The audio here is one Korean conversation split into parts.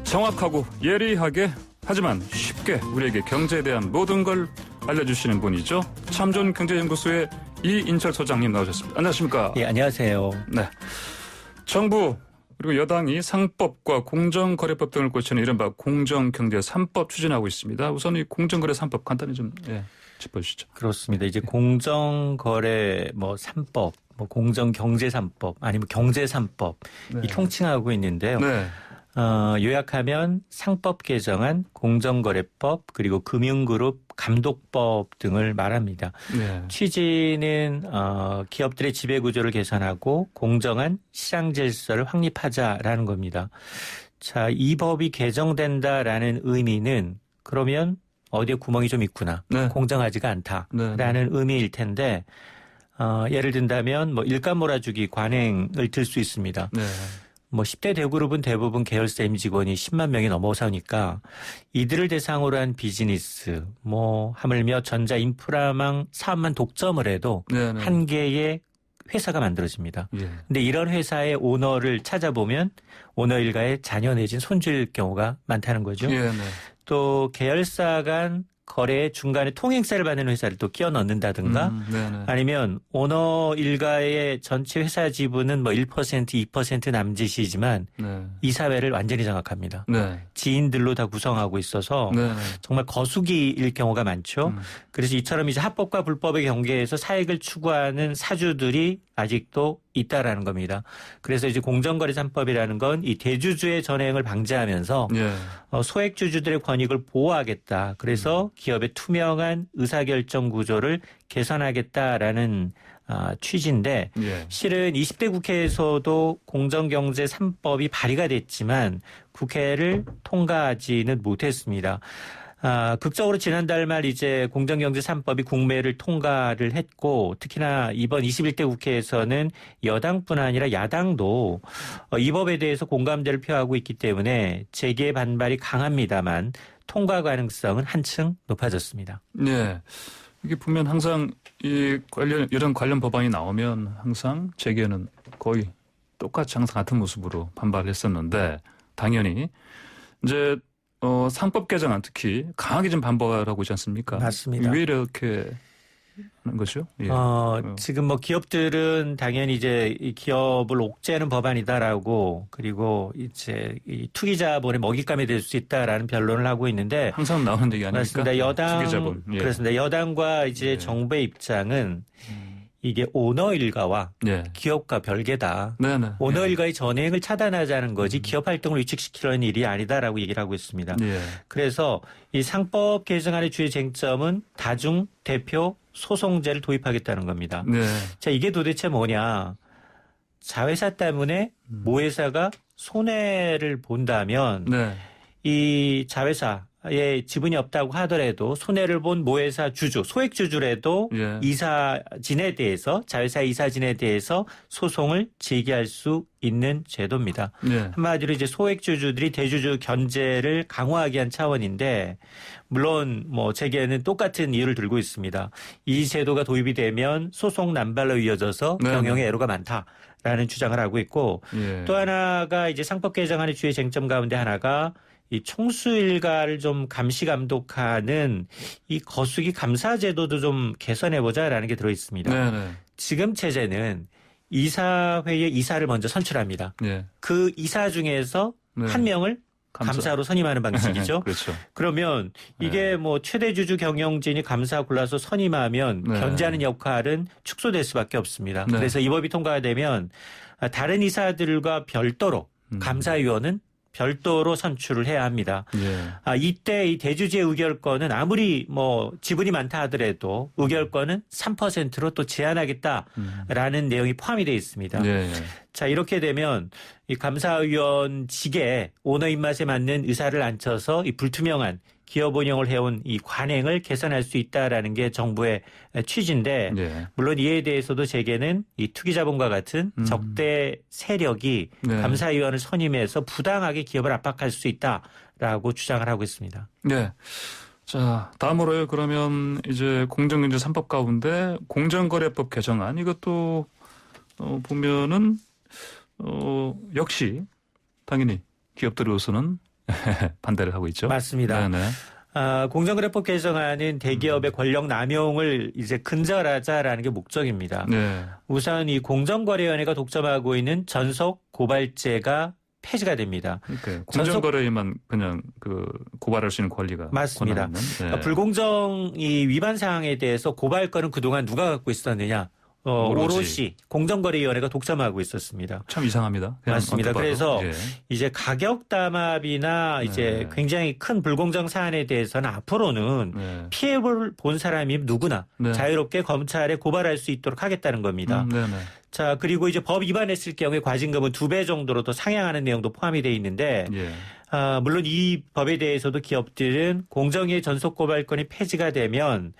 정확하고 예리하게 하지만 쉽게 우리에게 경제에 대한 모든 걸 알려주시는 분이죠. 참존경제연구소의 이인철 소장님 나오셨습니다. 안녕하십니까? 예, 안녕하세요. 네. 정부 그리고 여당이 상법과 공정거래법 등을 고치는 이른바 공정경제 3법 추진하고 있습니다. 우선 이 공정거래 3법 간단히 좀 짚어주시죠. 그렇습니다. 이제 공정거래 3법, 공정경제 3법, 아니면 경제 3법 이 통칭하고 있는데요. 네. 요약하면 상법 개정안, 공정거래법, 그리고 금융그룹 감독법 등을 말합니다. 네. 취지는 기업들의 지배구조를 개선하고 공정한 시장 질서를 확립하자라는 겁니다. 자, 이 법이 개정된다라는 의미는 그러면 어디에 구멍이 좀 있구나, 네. 공정하지가 않다라는 의미일 텐데 예를 든다면 일감 몰아주기 관행을 들 수 있습니다. 네. 10대 대그룹은 대부분 계열사 임직원이 10만 명이 넘어서니까 이들을 대상으로 한 비즈니스, 하물며 전자 인프라망 사업만 독점을 해도 네네. 한 개의 회사가 만들어집니다. 예. 근데 이런 회사의 오너를 찾아보면 오너 일가의 자녀 내진 손주일 경우가 많다는 거죠. 예, 네. 또 계열사 간 거래의 중간에 통행세를 받는 회사를 또 끼워 넣는다든가 아니면 오너 일가의 전체 회사 지분은 1%, 2% 남짓이지만 네. 이사회를 완전히 장악합니다. 네. 지인들로 다 구성하고 있어서 네. 정말 거수기일 경우가 많죠. 그래서 이처럼 이제 합법과 불법의 경계에서 사익을 추구하는 사주들이 아직도 있다라는 겁니다. 그래서 이제 공정거래 3법이라는 건 이 대주주의 전횡을 방지하면서 예. 소액주주들의 권익을 보호하겠다. 그래서 기업의 투명한 의사결정 구조를 개선하겠다라는 취지인데 예. 실은 20대 국회에서도 공정경제 3법이 발의가 됐지만 국회를 통과하지는 못했습니다. 극적으로 지난달 말 이제 공정경제 3법이 국회를 통과를 했고 특히나 이번 21대 국회에서는 여당뿐 아니라 야당도 이 법에 대해서 공감대를 표하고 있기 때문에 재계의 반발이 강합니다만 통과 가능성은 한층 높아졌습니다. 네. 이게 보면 항상 이런 관련 법안이 나오면 항상 재계는 거의 똑같이 항상 같은 모습으로 반발을 했었는데 당연히 이제 상법 개정안 특히 강하게 좀 반발하고 있지 않습니까? 맞습니다. 왜 이렇게 하는 거죠? 예. 지금 기업들은 당연히 이제 이 기업을 옥죄는 법안이다라고 그리고 이제 이 투기자본의 먹잇감이 될 수 있다라는 변론을 하고 있는데 항상 나오는 얘기 아닙니까? 맞습니다. 투기자본. 예. 그렇습니다. 여당과 이제 정부의 입장은 이게 오너 일가와 기업과 별개다. 네네. 오너 일가의 전횡을 차단하자는 거지 기업 활동을 위축시키려는 일이 아니다라고 얘기를 하고 있습니다. 예. 그래서 이 상법 개정안의 주요 쟁점은 다중 대표 소송제를 도입하겠다는 겁니다. 네. 자, 이게 도대체 뭐냐? 자회사 때문에 모회사가 손해를 본다면 이 자회사에 지분이 없다고 하더라도 손해를 본 모회사 주주, 소액주주라도 이사진에 대해서 자회사 이사진에 대해서 소송을 제기할 수 있는 제도입니다. 한마디로 이제 소액주주들이 대주주 견제를 강화하기 위한 차원인데 물론 재계는 똑같은 이유를 들고 있습니다. 이 제도가 도입이 되면 소송 남발로 이어져서 경영에 애로가 많다라는 주장을 하고 있고 또 하나가 이제 상법 개정안의 주요 쟁점 가운데 하나가 이 총수 일가를 좀 감시 감독하는 이 거수기 감사 제도도 좀 개선해 보자라는 게 들어 있습니다. 지금 체제는 이사회의 이사를 먼저 선출합니다. 그 이사 중에서 한 명을 감사로 선임하는 방식이죠. 그렇죠. 그러면 이게 최대 주주 경영진이 감사 골라서 선임하면 견제하는 역할은 축소될 수밖에 없습니다. 그래서 이 법이 통과되면 다른 이사들과 별도로 감사위원은 별도로 선출을 해야 합니다. 이때 이 대주주의 의결권은 아무리 지분이 많다 하더라도 의결권은 3%로 또 제한하겠다라는 내용이 포함이 되어 있습니다. 자, 이렇게 되면 이 감사위원직에 오너 입맛에 맞는 의사를 앉혀서 이 불투명한 기업 운영을 해온 이 관행을 개선할 수 있다라는 게 정부의 취지인데 물론 이에 대해서도 재계는 이 투기자본과 같은 적대 세력이 감사위원을 선임해서 부당하게 기업을 압박할 수 있다라고 주장을 하고 있습니다. 네. 자, 다음으로요. 그러면 이제 공정경제 3법 가운데 공정거래법 개정안 이것도 보면은 역시 당연히 기업들로서는 반대를 하고 있죠. 맞습니다. 네네. 공정거래법 개정안은 대기업의 권력 남용을 이제 근절하자라는 게 목적입니다. 네. 우선 이 공정거래위원회가 독점하고 있는 전속 고발제가 폐지가 됩니다. 그러니까 공정거래에만 그냥 그 고발할 수 있는 권리가 맞습니다. 네. 불공정 이 위반 사항에 대해서 고발권은 그동안 누가 갖고 있었느냐? 오롯이 공정거래위원회가 독점하고 있었습니다. 참 이상합니다. 맞습니다. 그래서 예. 이제 가격 담합이나 이제 굉장히 큰 불공정 사안에 대해서는 앞으로는 피해를 본 사람이 누구나 자유롭게 검찰에 고발할 수 있도록 하겠다는 겁니다. 자, 그리고 이제 법 위반했을 경우에 과징금은 2배 정도로 더 상향하는 내용도 포함이 되어 있는데 물론 이 법에 대해서도 기업들은 공정위의 전속 고발권이 폐지가 되면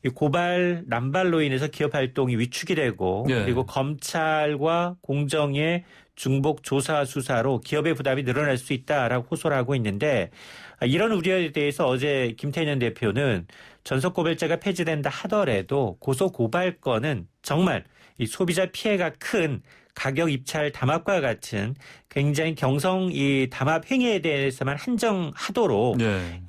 이 고발 남발로 인해서 기업 활동이 위축이 되고 그리고 검찰과 공정의 중복 조사 수사로 기업의 부담이 늘어날 수 있다라고 호소를 하고 있는데 이런 우려에 대해서 어제 김태년 대표는 전속 고발제가 폐지된다 하더라도 고소 고발권은 정말 이 소비자 피해가 큰 가격 입찰 담합과 같은 굉장히 경성 이 담합 행위에 대해서만 한정하도록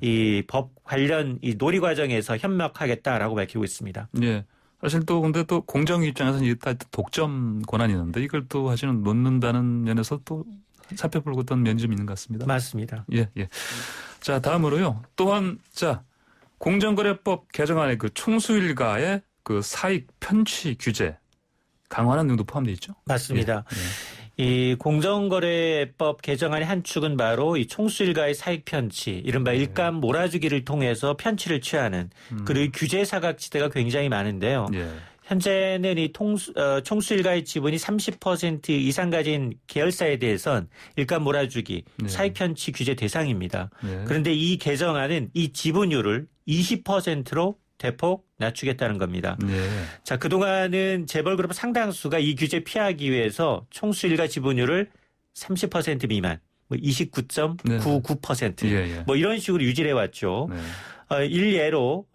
이 법 관련 이 논의 과정에서 현명하겠다라고 밝히고 있습니다. 예. 사실 또 근데 또 공정 입장에서는 이게 다 독점 권한이 있는데 이걸 또 사실은 놓는다는 면에서 또 살펴볼 어떤 면이 좀 있는 것 같습니다. 맞습니다. 예, 예. 자, 다음으로요. 또한 공정거래법 개정안의 그 총수일가의 그 사익 편취 규제 강화하는 내용도 포함되어 있죠? 맞습니다. 이 공정거래법 개정안의 한 축은 바로 이 총수일가의 사익 편취, 이른바 일감 몰아주기를 통해서 편취를 취하는 그리고 규제 사각지대가 굉장히 많은데요. 현재는 이 총수일가의 지분이 30% 이상 가진 계열사에 대해선 일감 몰아주기, 사익 편취 규제 대상입니다. 그런데 이 개정안은 이 지분율을 20%로 대폭 낮추겠다는 겁니다. 자, 그동안은 재벌그룹 상당수가 이 규제 피하기 위해서 총수일가 지분율을 30% 미만, 29.99% 뭐 이런 식으로 유지를 해왔죠. 일례로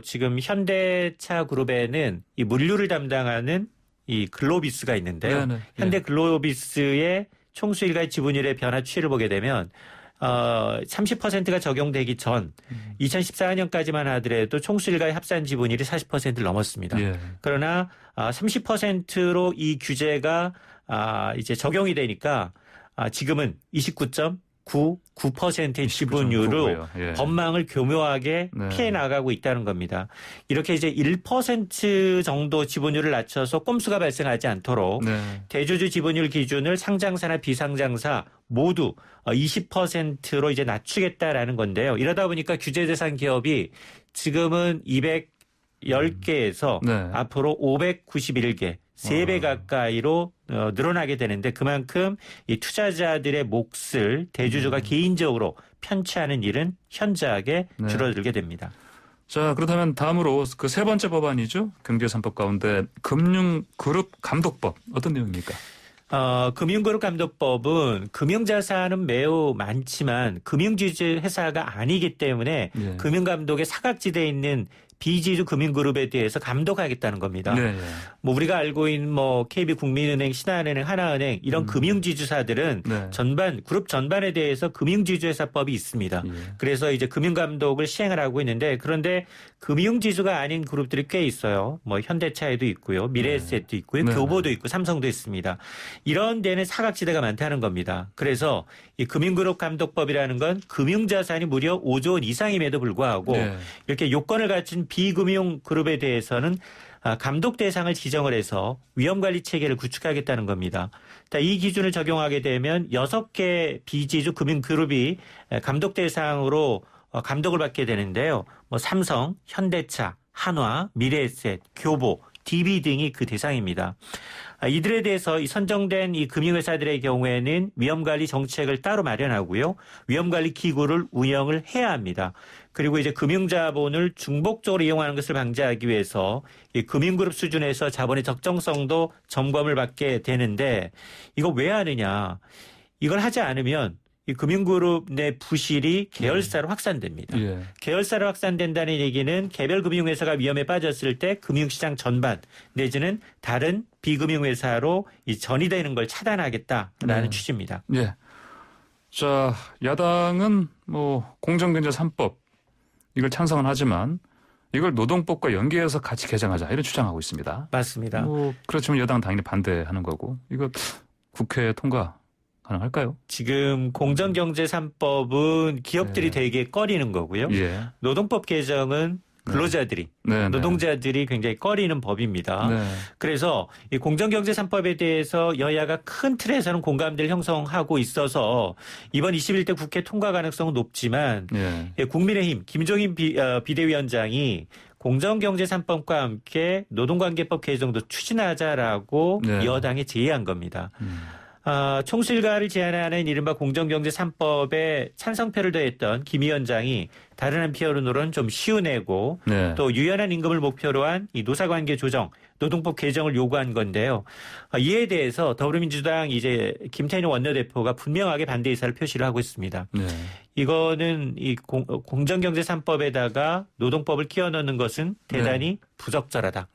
지금 현대차 그룹에는 이 물류를 담당하는 이 글로비스가 있는데요. 현대 글로비스의 총수일가 지분율의 변화 추이를 보게 되면 30%가 적용되기 전 2014년까지만 하더라도 총수일가의 합산 지분율이 40%를 넘었습니다. 그러나 30%로 이 규제가 이제 적용이 되니까 지금은 29.99%의 지분율로 법망을 교묘하게 피해 나가고 있다는 겁니다. 이렇게 이제 1% 정도 지분율을 낮춰서 꼼수가 발생하지 않도록 대주주 지분율 기준을 상장사나 비상장사 모두 20%로 이제 낮추겠다라는 건데요. 이러다 보니까 규제 대상 기업이 지금은 210개에서 앞으로 591개, 3배 가까이로 늘어나게 되는데 그만큼 이 투자자들의 몫을 대주주가 개인적으로 편취하는 일은 현저하게 줄어들게 됩니다. 자, 그렇다면 다음으로 그 세 번째 법안이죠. 경제3법 가운데 금융그룹감독법 어떤 내용입니까? 금융그룹감독법은 금융자산은 매우 많지만 금융지주 회사가 아니기 때문에 금융감독의 사각지대에 있는 비지주 금융그룹에 대해서 감독하겠다는 겁니다. 뭐 우리가 알고 있는 뭐 KB국민은행, 신한은행, 하나은행 이런 금융지주사들은 그룹 전반에 대해서 금융지주회사법이 있습니다. 그래서 이제 금융감독을 시행을 하고 있는데 그런데 금융지주가 아닌 그룹들이 꽤 있어요. 뭐 현대차에도 있고요, 미래에셋도 있고요, 교보도 있고, 삼성도 있습니다. 이런 데는 사각지대가 많다는 겁니다. 그래서 이 금융그룹감독법이라는 건 금융자산이 무려 5조 원 이상임에도 불구하고 이렇게 요건을 갖춘 비금융 그룹에 대해서는 감독 대상을 지정을 해서 위험관리 체계를 구축하겠다는 겁니다. 이 기준을 적용하게 되면 6개 비지주 금융그룹이 감독 대상으로 감독을 받게 되는데요. 뭐 삼성, 현대차, 한화, 미래에셋, 교보, DB 등이 그 대상입니다. 이들에 대해서 이 선정된 이 금융회사들의 경우에는 위험관리 정책을 따로 마련하고요. 위험관리 기구를 운영을 해야 합니다. 그리고 이제 금융자본을 중복적으로 이용하는 것을 방지하기 위해서 이 금융그룹 수준에서 자본의 적정성도 점검을 받게 되는데 이거 왜 하느냐. 이걸 하지 않으면 이 금융그룹 내 부실이 계열사로 확산됩니다. 계열사로 확산된다는 얘기는 개별 금융회사가 위험에 빠졌을 때 금융시장 전반 내지는 다른 비금융회사로 이 전이되는 걸 차단하겠다라는 취지입니다. 자, 야당은 뭐 공정경제 3법 이걸 찬성은 하지만 이걸 노동법과 연계해서 같이 개정하자 이런 주장하고 있습니다. 맞습니다. 그렇지만 여당은 당연히 반대하는 거고 이거 국회 통과 가능할까요? 지금 공정경제 3법은 기업들이 되게 꺼리는 거고요. 예. 노동법 개정은 근로자들이, 노동자들이 굉장히 꺼리는 법입니다. 그래서 이 공정경제 3법에 대해서 여야가 큰 틀에서는 공감대를 형성하고 있어서 이번 21대 국회 통과 가능성은 높지만 국민의힘 김종인 비대위원장이 공정경제 3법과 함께 노동관계법 개정도 추진하자라고 여당에 제의한 겁니다. 총실가를 제한하는 이른바 공정경제 3법에 찬성표를 더했던 김 위원장이 다른 한편으로는 좀 쉬운애고 또 유연한 임금을 목표로 한 이 노사관계 조정, 노동법 개정을 요구한 건데요. 이에 대해서 더불어민주당 이제 김태년 원내대표가 분명하게 반대 의사를 표시를 하고 있습니다. 이거는 이 공정경제 3법에다가 노동법을 끼워 넣는 것은 대단히 부적절하다.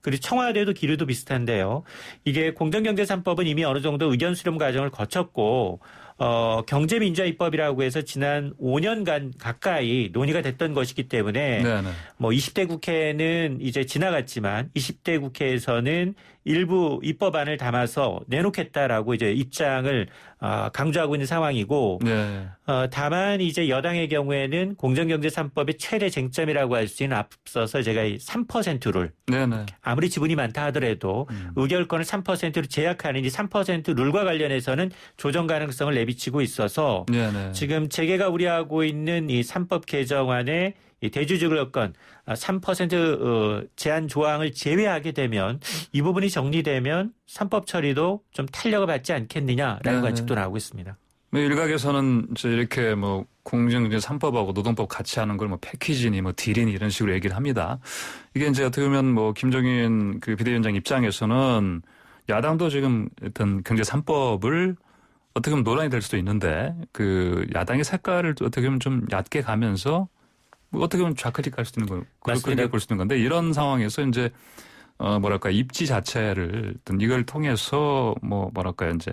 그리고 청와대도 기류도 비슷한데요. 이게 공정경제 3법은 이미 어느 정도 의견 수렴 과정을 거쳤고 경제민주화 입법이라고 해서 지난 5년간 가까이 논의가 됐던 것이기 때문에 뭐 20대 국회는 이제 지나갔지만 20대 국회에서는 일부 입법안을 담아서 내놓겠다라고 이제 입장을 강조하고 있는 상황이고 다만 이제 여당의 경우에는 공정경제 3법의 최대 쟁점이라고 할 수 있는 앞서서 제가 이 3%룰 아무리 지분이 많다 하더라도 의결권을 3%로 제약하는 이 3% 룰과 관련해서는 조정 가능성을 내비치고 있어서 지금 재계가 우려하고 있는 이 3법 개정안에 이 대주주의권 3% 제한 조항을 제외하게 되면 이 부분이 정리되면 3법 처리도 좀 탄력을 받지 않겠느냐라는 관측도 나오고 있습니다. 일각에서는 이렇게 뭐 공정경제 3법하고 노동법 같이 하는 걸 뭐 패키지니 뭐 딜이니 이런 식으로 얘기를 합니다. 이게 이제 어떻게 보면 뭐 김종인 그 비대위원장 입장에서는 야당도 지금 어떤 경제 3법을 어떻게 보면 논란이 될 수도 있는데 그 야당의 색깔을 어떻게 보면 좀 얕게 가면서 어떻게 보면 좌클릭 할 수 있는 거, 그렇게 볼 수 있는 건데 이런 상황에서 이제 뭐랄까 입지 자체를 어떤 이걸 통해서 뭐랄까 이제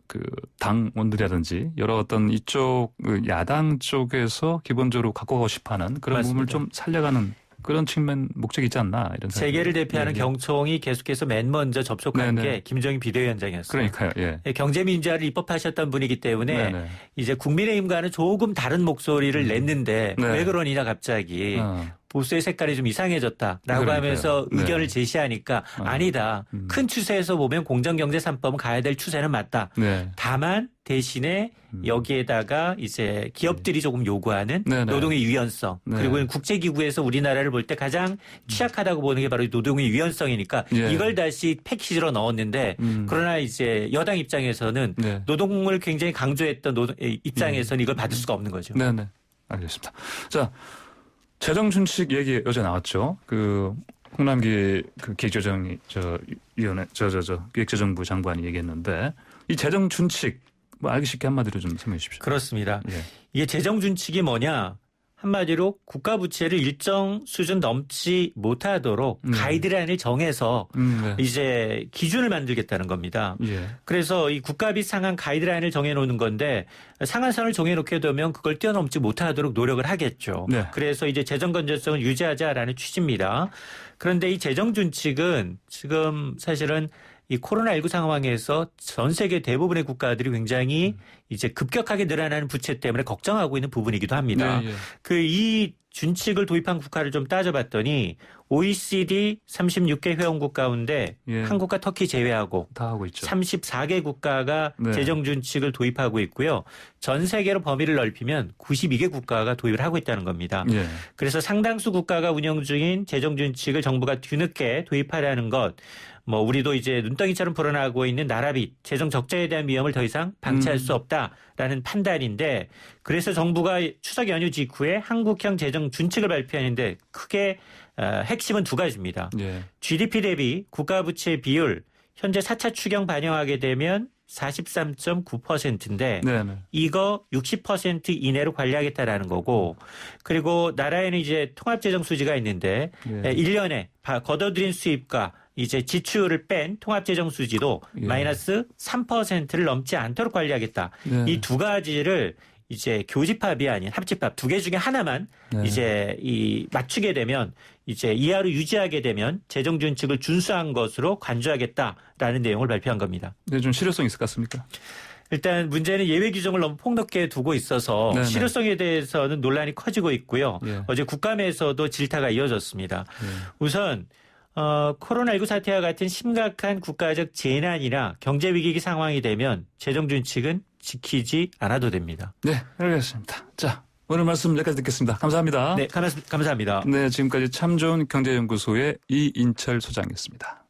그 당원들이라든지 여러 어떤 이쪽 야당 쪽에서 기본적으로 갖고 가고 싶어하는 그런 부분을 좀 살려가는 그런 측면 목적이 있지 않나 이런 생각이. 재계를 대표하는 경총이 계속해서 맨 먼저 접촉한 게 김종인 비대위원장이었어요. 그러니까요. 경제민주화를 입법하셨던 분이기 때문에 이제 국민의힘과는 조금 다른 목소리를 냈는데 왜 그러느냐 갑자기. 보수의 색깔이 좀 이상해졌다라고 하면서 의견을 제시하니까 아니다. 큰 추세에서 보면 공정경제 3법은 가야 될 추세는 맞다. 다만 대신에 여기에다가 이제 기업들이 조금 요구하는 노동의 유연성 그리고 국제기구에서 우리나라를 볼 때 가장 취약하다고 보는 게 바로 노동의 유연성이니까 이걸 다시 패키지로 넣었는데 그러나 이제 여당 입장에서는 노동을 굉장히 강조했던 입장에서는 이걸 받을 수가 없는 거죠. 알겠습니다. 자. 재정 준칙 얘기 어제 나왔죠. 그 홍남기 그 기획재정위 위원회 기획재정부 장관이 얘기했는데 이 재정 준칙 뭐 알기 쉽게 한마디로 좀 설명해 주십시오. 그렇습니다. 이게 재정 준칙이 뭐냐? 한마디로 국가 부채를 일정 수준 넘지 못하도록 가이드라인을 정해서 이제 기준을 만들겠다는 겁니다. 그래서 이 국가비 상한 가이드라인을 정해놓는 건데 상한선을 정해놓게 되면 그걸 뛰어넘지 못하도록 노력을 하겠죠. 그래서 이제 재정 건전성을 유지하자라는 취지입니다. 그런데 이 재정 준칙은 지금 사실은 이 코로나19 상황에서 전 세계 대부분의 국가들이 굉장히 이제 급격하게 늘어나는 부채 때문에 걱정하고 있는 부분이기도 합니다. 이 준칙을 도입한 국가를 좀 따져봤더니 OECD 36개 회원국 가운데 한국과 터키 제외하고 다 하고 있죠. 34개 국가가 재정 준칙을 도입하고 있고요. 전 세계로 범위를 넓히면 92개 국가가 도입을 하고 있다는 겁니다. 그래서 상당수 국가가 운영 중인 재정 준칙을 정부가 뒤늦게 도입하려는 것 뭐 우리도 이제 눈덩이처럼 불어나고 있는 나라빚, 재정 적자에 대한 위험을 더 이상 방치할 수 없다라는 판단인데 그래서 정부가 추석 연휴 직후에 한국형 재정 준칙을 발표하는데 크게 핵심은 두 가지입니다. GDP 대비 국가 부채 비율 현재 4차 추경 반영하게 되면 43.9%인데 네네. 이거 60% 이내로 관리하겠다라는 거고 그리고 나라에는 이제 통합재정 수지가 있는데 예. 1년에 걷어들인 수입과 이제 지출을 뺀 통합재정 수지도 예. 마이너스 3%를 넘지 않도록 관리하겠다. 네. 이 두 가지를 이제 교집합이 아닌 합집합 두 개 중에 하나만 네. 이제 맞추게 되면 이제 이하로 유지하게 되면 재정 준칙을 준수한 것으로 간주하겠다라는 내용을 발표한 겁니다. 네, 좀 실효성 있을 것 같습니까? 일단 문제는 예외 규정을 너무 폭넓게 두고 있어서 네네. 실효성에 대해서는 논란이 커지고 있고요. 예. 어제 국감에서도 질타가 이어졌습니다. 예. 우선 코로나19 사태와 같은 심각한 국가적 재난이나 경제 위기 상황이 되면 재정 준칙은 지키지 않아도 됩니다. 네, 알겠습니다. 자, 오늘 말씀 여기까지 듣겠습니다. 감사합니다. 네, 감사합니다. 네, 지금까지 참 좋은 경제연구소의 이인철 소장이었습니다.